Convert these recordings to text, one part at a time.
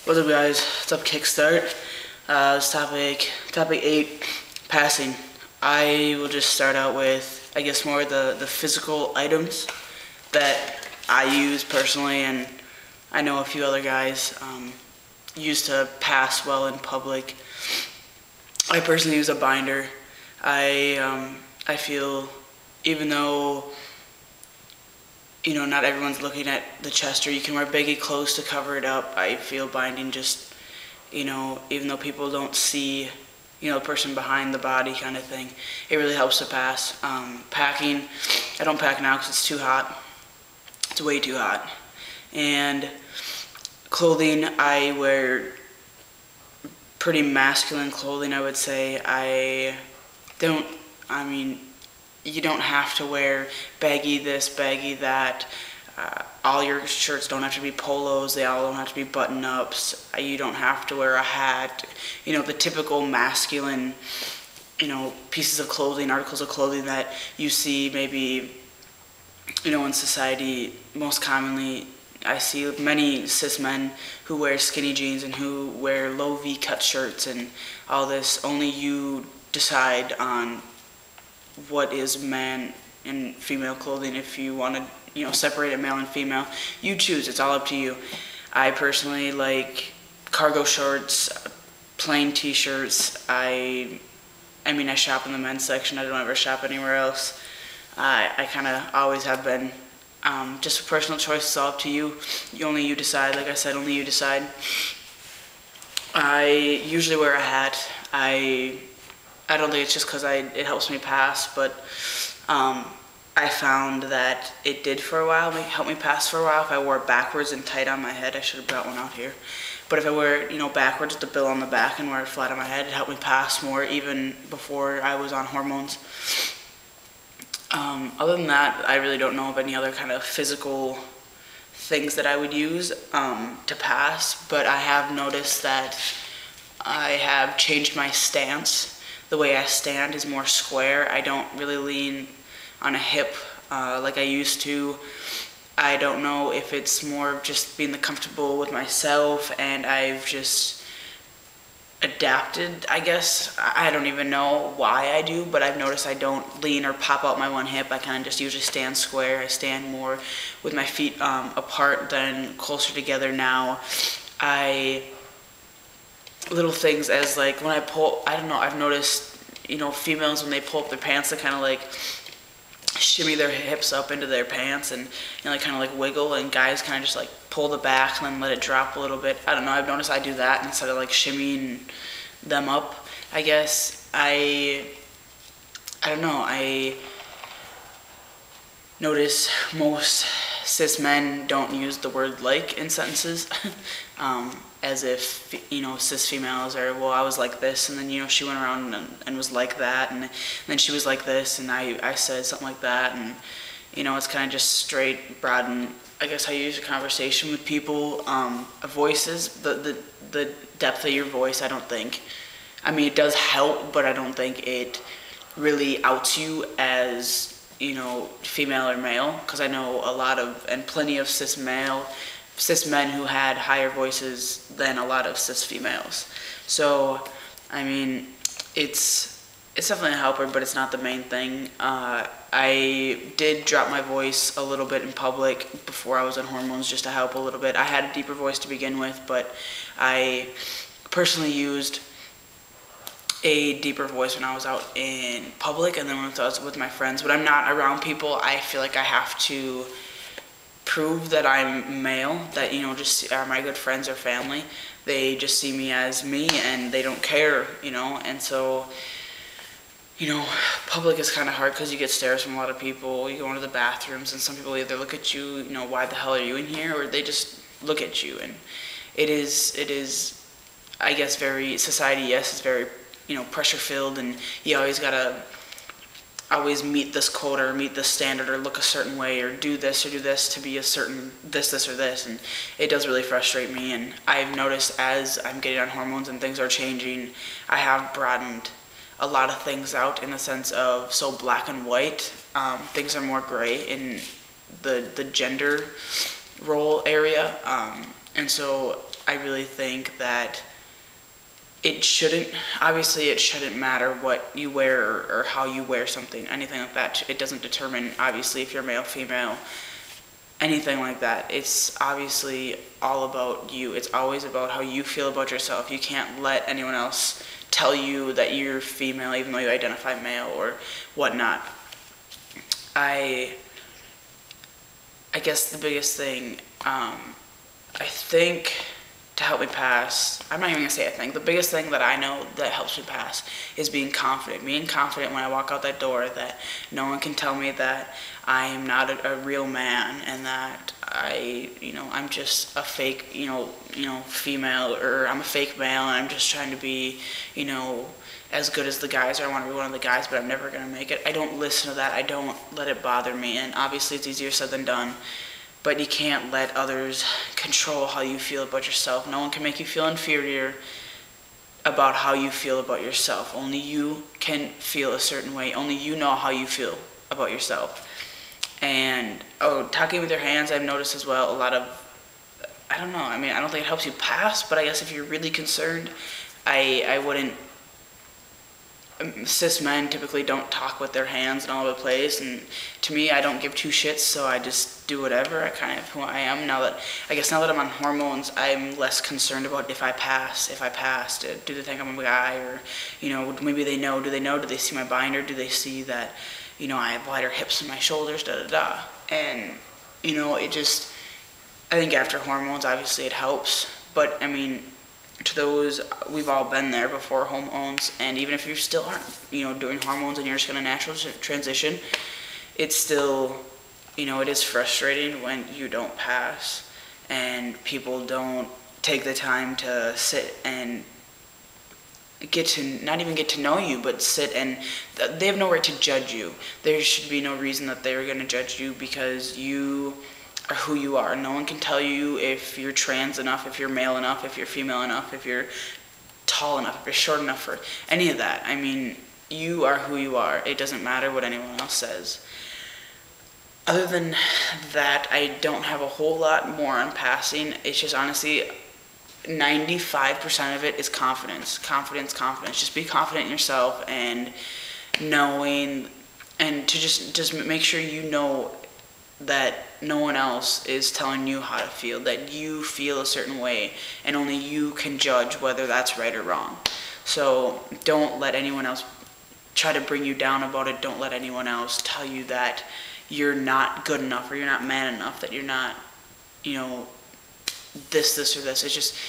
What's up, guys? What's up, Kickstart? This topic 8, passing. I will just start out with, I guess, more the physical items that I use personally, and I know a few other guys use to pass well in public. I personally use a binder. I feel, even though not everyone's looking at the chest, or you can wear baggy clothes to cover it up, I feel binding just, even though people don't see, the person behind the body kind of thing, it really helps to pass. Packing, I don't pack now because it's too hot. It's way too hot. And clothing, I wear pretty masculine clothing, I would say. You don't have to wear baggy this, baggy that. All your shirts don't have to be polos. They all don't have to be button-ups. You don't have to wear a hat. The typical masculine, pieces of clothing, articles of clothing that you see maybe, in society. Most commonly, I see many cis men who wear skinny jeans and who wear low V-cut shirts and all this. Only you decide on what is man and female clothing. If you want to, separate it male and female, you choose. It's all up to you. I personally like cargo shorts, plain t-shirts. I shop in the men's section. I don't ever shop anywhere else. I kind of always have been. Just a personal choice. It's all up to you. Only you decide. Like I said, only you decide. I usually wear a hat. I don't think it's just because it helps me pass, but I found that it did for a while, help me pass for a while. If I wore it backwards and tight on my head, I should have brought one out here. But if I wear it, backwards with the bill on the back and wear it flat on my head, it helped me pass more even before I was on hormones. Other than that, I really don't know of any other kind of physical things that I would use to pass, but I have noticed that I have changed my stance. The way I stand is more square. I don't really lean on a hip like I used to. I don't know if it's more of just being comfortable with myself, and I've just adapted, I guess. I don't even know why I do, but I've noticed I don't lean or pop out my one hip. I kind of just usually stand square. I stand more with my feet apart than closer together now. Little things as like when I pull, I don't know, I've noticed, females when they pull up their pants, they kind of like shimmy their hips up into their pants and kind of like wiggle, and guys kind of just like pull the back and then let it drop a little bit. I don't know, I've noticed I do that instead of like shimmying them up, I guess. I don't know, I notice most cis men don't use the word like in sentences. As if, cis females are, well, I was like this, and then, she went around and was like that, and then she was like this, and I said something like that, and, it's kind of just straight, broad, and I guess how you use a conversation with people. Voices, the depth of your voice, I don't think, it does help, but I don't think it really outs you as, female or male, because I know a lot of, and plenty of cis men who had higher voices than a lot of cis females. So, it's definitely a helper, but it's not the main thing. I did drop my voice a little bit in public before I was on hormones just to help a little bit. I had a deeper voice to begin with, but I personally used a deeper voice when I was out in public, and then when I was with my friends. When I'm not around people, I feel like I have to prove that I'm male, that, just are my good friends or family. They just see me as me, and they don't care, and so, public is kind of hard because you get stares from a lot of people. You go into the bathrooms, and some people either look at you, why the hell are you in here, or they just look at you, and it is, I guess, society, yes, is very, pressure-filled, and you always gotta always meet this quota or meet this standard or look a certain way or do this to be a certain this or this, and it does really frustrate me. And I've noticed as I'm getting on hormones and things are changing, I have broadened a lot of things out in the sense of, so black and white, things are more gray in the gender role area, and so I really think that obviously it shouldn't matter what you wear or how you wear something, anything like that. It doesn't determine, obviously, if you're male, female, anything like that. It's obviously all about you. It's always about how you feel about yourself. You can't let anyone else tell you that you're female even though you identify male or whatnot. I guess the biggest thing, I think, to help me pass, I'm not even going to say I think, the biggest thing that I know that helps me pass is being confident. Being confident when I walk out that door that no one can tell me that I am not a real man and that I'm just a fake, female, or I'm a fake male and I'm just trying to be, as good as the guys, or I want to be one of the guys, but I'm never going to make it. I don't listen to that. I don't let it bother me, and obviously it's easier said than done. But you can't let others control how you feel about yourself. No one can make you feel inferior about how you feel about yourself. Only you can feel a certain way. Only you know how you feel about yourself. And, talking with your hands, I've noticed as well a lot of, I don't know, I don't think it helps you pass, but I guess if you're really concerned, I wouldn't. Cis men typically don't talk with their hands in all over the place, and to me, I don't give two shits, so I just do whatever. I kind of who I am now that I'm on hormones, I'm less concerned about if I passed, do they think I'm a guy, or maybe they know, do they see my binder, do they see that I have wider hips in my shoulders, and it just, I think after hormones, obviously it helps, but to those, we've all been there before hormones, and even if you still aren't, doing hormones and you're just going to naturally transition, it's still, it is frustrating when you don't pass, and people don't take the time to sit and not even get to know you, but sit and, they have no right to judge you. There should be no reason that they're going to judge you because you are who you are. No one can tell you if you're trans enough, if you're male enough, if you're female enough, if you're tall enough, if you're short enough for any of that. You are who you are. It doesn't matter what anyone else says. Other than that, I don't have a whole lot more on passing. It's just honestly, 95% of it is confidence. Confidence. Just be confident in yourself and knowing, and to just make sure you know that no one else is telling you how to feel, that you feel a certain way, and only you can judge whether that's right or wrong. So don't let anyone else try to bring you down about it. Don't let anyone else tell you that you're not good enough or you're not man enough, that you're not, this or this.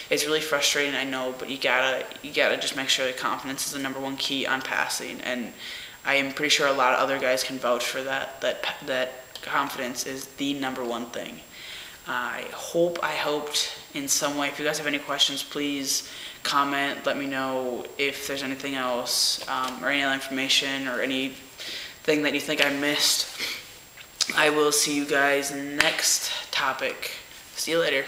It's really frustrating, I know, but you gotta just make sure that confidence is the number one key on passing, and I am pretty sure a lot of other guys can vouch for that confidence is the number one thing. I helped in some way. If you guys have any questions, please comment, let me know if there's anything else, or any other information or anything that you think I missed. I will see you guys next topic. See you later.